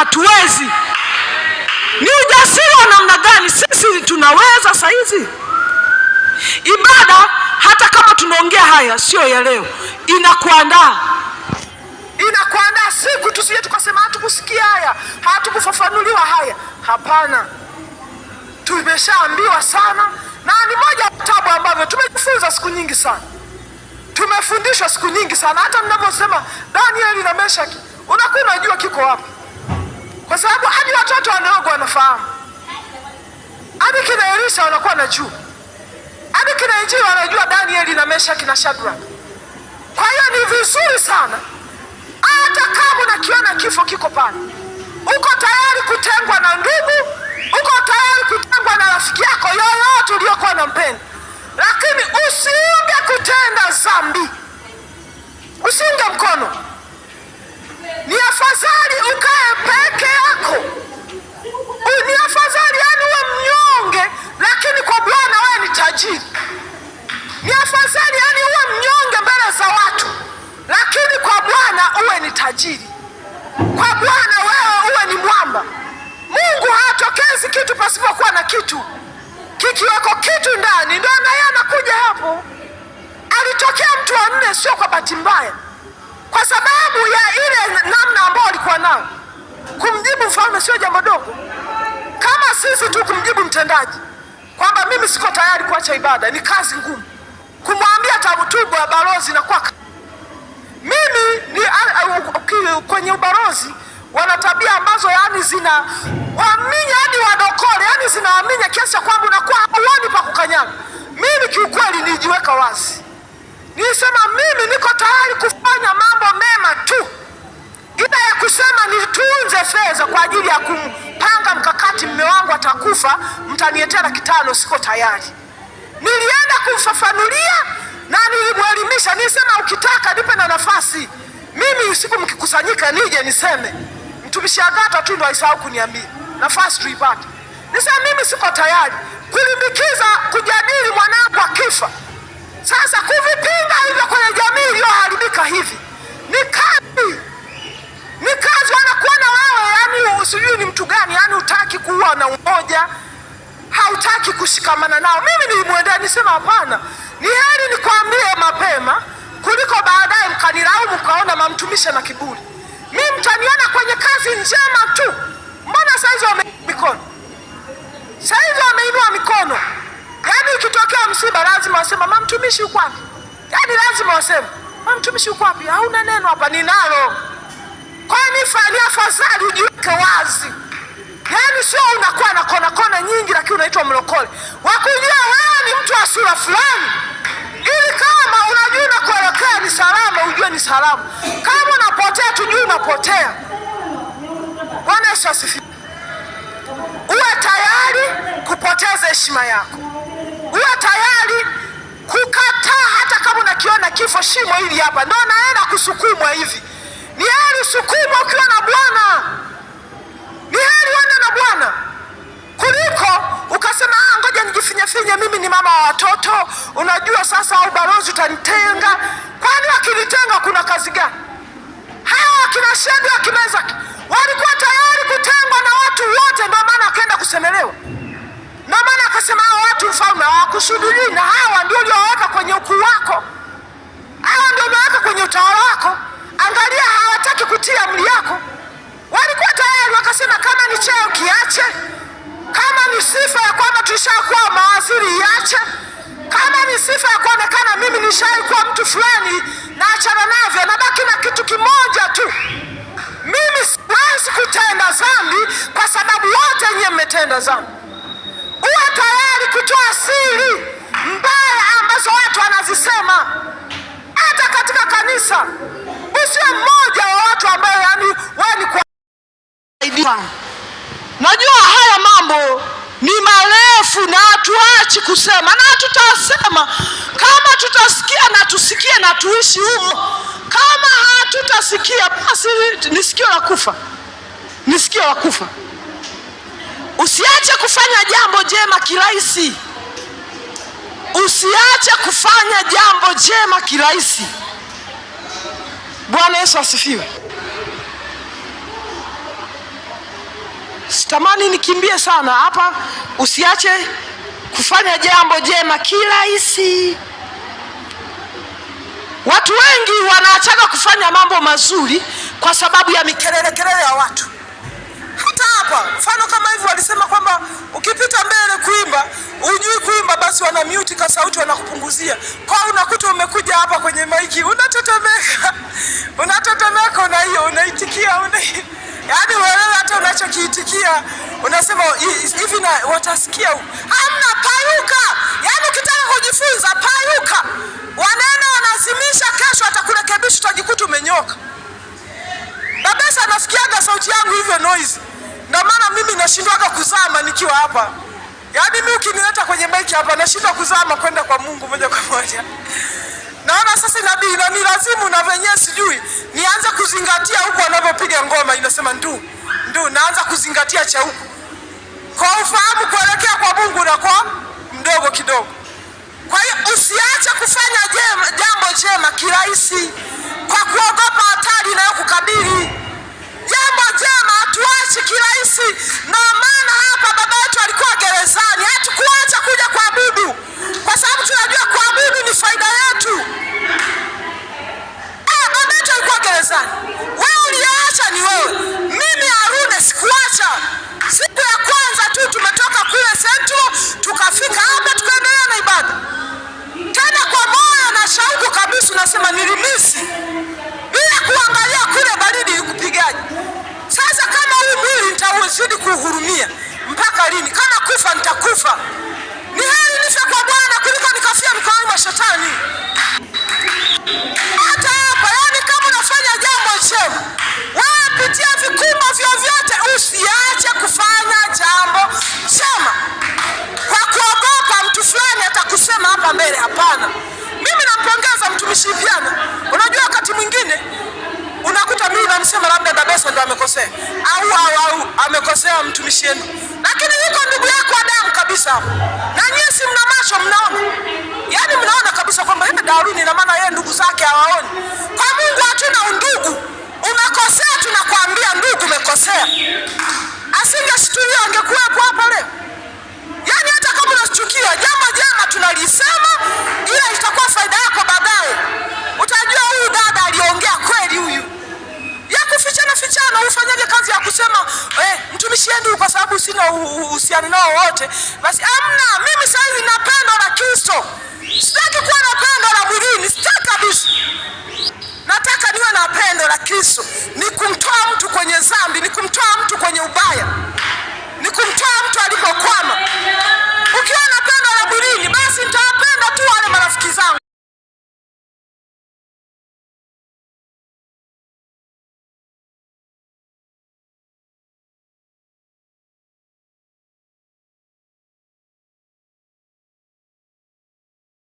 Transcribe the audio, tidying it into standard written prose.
hatuwezi. Ni ujasiri wa namna gani sisi tunaweza saizi? Ibada hata kama tunaongea haya sio ya leo, inakuandaa siku tusije tukasema hatukusikia haya, hatukufafanuliwa haya. Hapana, tumeshaambiwa sana, na ni moja ya vitabu ambavyo tumejifunza siku nyingi sana, tumefundishwa siku nyingi sana. Hata mnavyosema Danieli na Meshaki, unakuwa unajua kiko wapi, kwa sababu hadi watoto wanaogo wanafahamu, hadi kina Elisha wanakuwa wanajua, hadi kina Injili wanajua Danieli na Meshaki na Shadraka. Kwa hiyo ni vizuri sana, hata kama unakiona kifo kiko pale, uko tayari kutengwa na ndugu, uko tayari kutengwa na rafiki yako yoyote uliyokuwa unampenda, lakini usiunge kutenda dhambi, usiunge mkono. Ni afadhali ukae peke yako, ni afadhali yani uwe mnyonge, lakini kwa Bwana wewe ni tajiri. Ni afadhali yani uwe mnyonge mbele za watu, lakini kwa Bwana uwe ni tajiri. Kwa Bwana wewe uwe ni mwamba. Mungu hatokezi kitu pasipokuwa na kitu. Kikiweko kitu ndani, ndio na yeye anakuja hapo. Alitokea mtu wa nne sio kwa bahati mbaya, kwa sababu ya ile namna ambayo alikuwa nayo. Kumjibu mfalme sio jambo dogo. Kama sisi tu kumjibu mtendaji kwamba mimi siko tayari kuacha ibada, ni kazi ngumu. Kumwambia tabutubu ya balozi na kwa mimi ni kwenye ubalozi wana tabia ambazo yani zina waminya hadi wadokole, yani zinawaminya kiasi cha kwamba unakuwa hauoni pa kukanyaga. Mimi kiukweli nijiweka wazi, nilisema mimi niko tayari kufanya mambo mema tu, ila ya kusema nitunze fedha kwa ajili ya kumpanga mkakati mume wangu atakufa mtaniletea $5, siko tayari. Nilienda kumfafanulia na nilimwelimisha, nilisema ukitaka nipe na nafasi mimi usiku mkikusanyika nije niseme. Mtumishi Agata tu ndo alisahau kuniambia nafasi tuipate. Nilisema mimi siko tayari kulimbikiza kujadili mwanangu akifa. Sasa kuvipinga hivyo kwenye jamii iliyoharibika hivi ni kazi wanakuona wewe, yani usijui ni mtu gani, yani hutaki kuwa na umoja, hautaki kushikamana nao. Mimi nilimwendea nisema hapana, ni heri nikwambie mapema kuliko baadaye mkanilaumu mkaona mamtumisha na kiburi. Mimi mtaniona kwenye kazi njema tu. Mbona saizi wameinua mikono? Saizi wameinua mikono. Yaani ukitokea msiba lazima wasema mamtumishi yuko wapi? Yaani lazima waseme mamtumishi yuko wapi? Hauna neno hapa. Ninalo. Kwa nini afadhali ujiweke wazi? Yaani sio unakuwa na kona nyingi lakini unaitwa mlokole. Wakujua wewe ni mtu wa sura fulani, ili kama unajua unakoelekea ni salama, ujue ni salama. Kama unapotea tujue unapotea. Bwana Yesu asifiwe. Uwe tayari kupoteza heshima yako. Uwe tayari kukataa hata kama unakiona kifo shimo hili hapa. Ndio naenda kusukumwa hivi. Ni heri usukumwe ukiwa na Bwana. Ni heri uende na Bwana kuliko ukasema ngoja nijifinye mimi ni mama wa watoto, unajua sasa au balozi utanitenga. Kwani wakinitenga kuna kazi gani? Hawa akina Shebi wakimeza walikuwa tayari kutengwa na watu wote, ndio maana akaenda kusemelewa. Ndio maana akasema hao watu mfalme hawakusudii, na hawa ndio ulioweka kwenye ukuu wako, hawa ndio ulioweka kwenye utawala wako. Angalia, hawataki kutia amri yako. Walikuwa tayari wakasema kama ni cheo kiache, kama ni sifa ya kwamba tulishakuwa mawaziri iache, kama ni sifa ya kuonekana mimi nishaikuwa mtu fulani na achana navyo, nabaki na kitu kimoja tu, mimi siwezi kutenda dhambi kwa sababu wote nyinyi mmetenda dhambi. Uwe tayari kutoa siri mbaya ambazo watu wanazisema hata katika kanisa. Usiwe mmoja wa watu ambao yani wewe ni kwa najua haya mambo ni marefu na hatuachi kusema na tutasema. Kama tutasikia na tusikie na tuishi humo. Kama hatutasikia basi ni sikio la kufa. Ni sikio la kufa. Usiache kufanya jambo jema kirahisi. Usiache kufanya jambo jema kirahisi. Bwana Yesu asifiwe. sitamani nikimbie sana hapa. Usiache kufanya jambo jema kirahisi. Watu wengi wanaachaga kufanya mambo mazuri kwa sababu ya mikelele ya watu. Hata hapa mfano kama hivi walisema kwamba ukipita mbele kuimba, hujui kuimba, basi wana mute ka sauti, wanakupunguzia. Kwa unakuta umekuja hapa kwenye maiki unatetemeka. Unatetemeka na hiyo unaitikia yaani wewe hata unachokiitikia unasema hivi na watasikia. Hamna, payuka. Yaani ukitaka kujifunza payuka. Wanene wanazimisha, kesho atakurekebisha, utajikuta umenyoka. Babesa anasikiaga sauti yangu hivyo noise. Ndio maana mimi nashindwaga kuzama nikiwa hapa. Yaani mimi ukinileta kwenye mic hapa nashindwa kuzama kwenda kwa Mungu moja kwa moja. Naona sasa inabidi na ni lazima na venyewe sijui nianze kuzingatia huko wanapopiga ngoma inasema ndu naanza kuzingatia cha huko. Kwa ufahamu kuelekea kwa Mungu na kwa mdogo kidogo. Kwa hiyo usiache kufanya jambo jema kirahisi kwa kuogopa hatari inayokukabili. Jambo jema hatuachi kirahisi. Na maana hapa baba yetu alikuwa gerezani, hatukuacha kuja kuabudu kwa sababu tunajua kuabudu ni faida yetu. Baba yetu alikuwa gerezani. Wewe uliacha ni wewe. Mimi Harune sikuacha. Siku ya kwanza tu tumetoka kule Central tukafika hapa tukaendelea na ibada. Tena kwa moyo na shauku kabisa unasema nilimisi. Bila kuangalia kule baridi ikupigaje. Sasa kama huu mwili nitazidi kuhurumia mpaka lini? Kama kufa nitakufa. Ni heri nife kwa Bwana kuliko nikafia mikononi mwa shetani. Hata hapa yani kama unafanya jambo jema, wewe pitia vikumo vyovyote, usiache kufanya jambo jema. Kwa kuogopa mtu fulani atakusema hapa mbele, hapana. Mimi nampongeza mtumishi Piana. Unajua wakati mwingine unakuta mimi namsema labda Babesa ndo amekosea au amekosea mtumishi wenu, lakini yuko ndugu yako wa damu kabisa hapo. Na nyinyi si mna macho mnaona. Yaani mnaona kabisa kwamba yeye Daruni na maana yeye ndugu zake hawaoni. Kwa Mungu hatuna undugu. Unakosea tunakwambia ndugu umekosea. Asingeshtukia angekuwepo hapa leo. Yaani hata kama unachukia jambo jema tunalisema, ila itakuwa faida yako baadaye. Utajua huyu dada aliongea kweli huyu. Ya kufichana ufanyaje kazi ya kusema mtumishi ndio kwa sababu sina uhusiano nao wote. Basi amna, mimi sasa hivi na pendo la Kristo. Sitaki kuwa na pendo la mwilini, sitaki kabisa. Nataka niwe na pendo la Kristo.